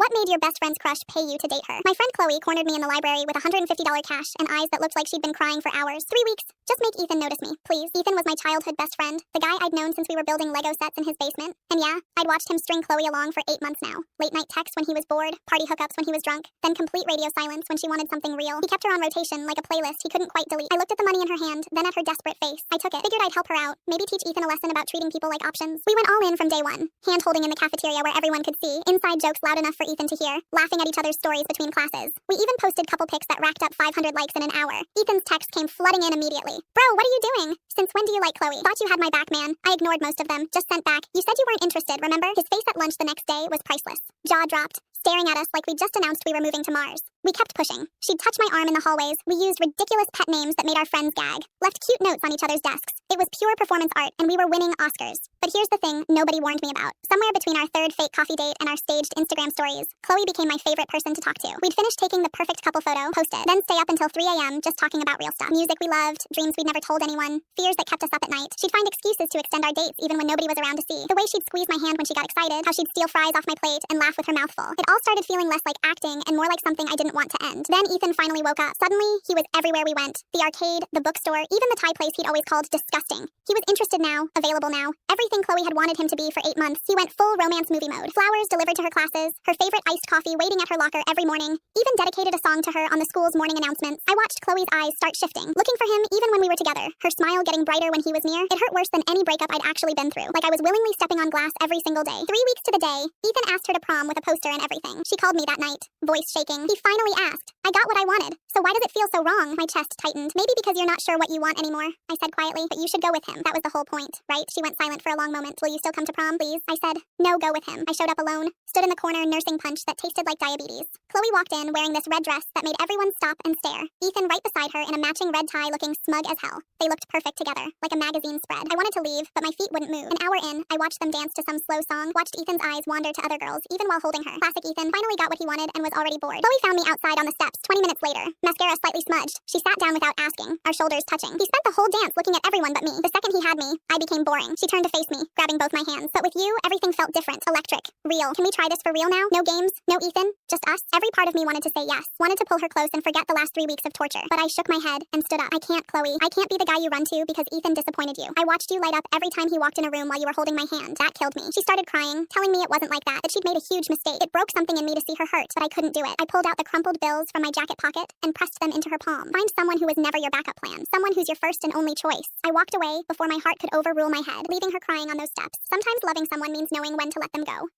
What made your best friend's crush pay you to date her? My friend Chloe cornered me in the library with $150 cash and eyes that looked like she'd been crying for hours. 3 weeks. Just make Ethan notice me, please. Ethan was my childhood best friend, the guy I'd known since we were building Lego sets in his basement. And yeah, I'd watched him string Chloe along for 8 months now. Late night texts when he was bored, party hookups when he was drunk, then complete radio silence when she wanted something real. He kept her on rotation like a playlist he couldn't quite delete. I looked at the money in her hand, then at her desperate face. I took it. Figured I'd help her out. Maybe teach Ethan a lesson about treating people like options. We went all in from day one. Hand-holding in the cafeteria where everyone could see. Inside jokes loud enough for Ethan to hear. Laughing at each other's stories between classes. We even posted couple pics that racked up 500 likes in an hour. Ethan's text came flooding in immediately. Bro, what are you doing? Since when do you like Chloe? Thought you had my back, man. I ignored most of them. Just sent back. You said you weren't interested, remember? His face at lunch the next day was priceless. Jaw dropped, staring at us like we just announced we were moving to Mars. We kept pushing. She'd touch my arm in the hallways. We used ridiculous pet names that made our friends gag. Left cute notes on each other's desks. It was pure performance art, and we were winning Oscars. But here's the thing nobody warned me about. Somewhere between our third fake coffee date and our staged Instagram stories, Chloe became my favorite person to talk to. We'd finish taking the perfect couple photo, post it, then stay up until 3 a.m. just talking about real stuff. Music we loved, dreams we'd never told anyone, fears that kept us up at night. She'd find excuses to extend our dates even when nobody was around to see. The way she'd squeeze my hand when she got excited, how she'd steal fries off my plate and laugh with her mouth full. It all started feeling less like acting and more like something I didn't want to end. Then Ethan finally woke up. Suddenly, he was everywhere we went. The arcade, the bookstore, even the Thai place he'd always called disgusting. He was interested now, available now. Everything Chloe had wanted him to be for 8 months. He went full romance movie mode. Flowers delivered to her classes, her favorite iced coffee waiting at her locker every morning, even dedicated a song to her on the school's morning announcements. I watched Chloe's eyes start shifting, looking for him even when we were together, her smile getting brighter when he was near. It hurt worse than any breakup I'd actually been through, like I was willingly stepping on glass every single day. 3 weeks to the day, Ethan asked her to prom with a poster and everything. She called me that night, voice shaking. He finally asked. I got what I wanted. So why does it feel so wrong? My chest tightened. Maybe because you're not sure what you want anymore, I said quietly, but you should go with him. That was the whole point, right? She went silent for a long moment. Will you still come to prom, please? I said, no, go with him. I showed up alone, stood in the corner nursing punch that tasted like diabetes. Chloe walked in wearing this red dress that made everyone stop and stare. Ethan right beside her in a matching red tie looking smug as hell. They looked perfect together, like a magazine spread. I wanted to leave, but my feet wouldn't move. An hour in, I watched them dance to some slow song, watched Ethan's eyes wander to other girls, even while holding her. Classic Ethan finally got what he wanted and was already bored. Chloe found me outside on the steps 20 minutes later, mascara slightly smudged. She sat down without asking, our shoulders touching. He spent the whole dance looking at everyone but me. The second he had me, I became boring. She turned to face me, grabbing both my hands. But with you, everything felt different, electric, real. Can we try this for real now? No games, no Ethan, just us? Every part of me wanted to say yes, wanted to pull her close and forget the last 3 weeks of torture. But I shook my head and stood up. I can't, Chloe. I can't be the guy you run to because Ethan disappointed you. I watched you light up every time he walked in a room while you were holding my hand. That killed me. She started crying, telling me it wasn't like that she'd made a huge mistake. It broke something in me to see her hurt, but I couldn't do it. I pulled out the crumpled bills from my jacket pocket and pressed them into her palm. Find someone who is never your backup plan. Someone who's your first and only choice. I walked away before my heart could overrule my head, leaving her crying on those steps. Sometimes loving someone means knowing when to let them go.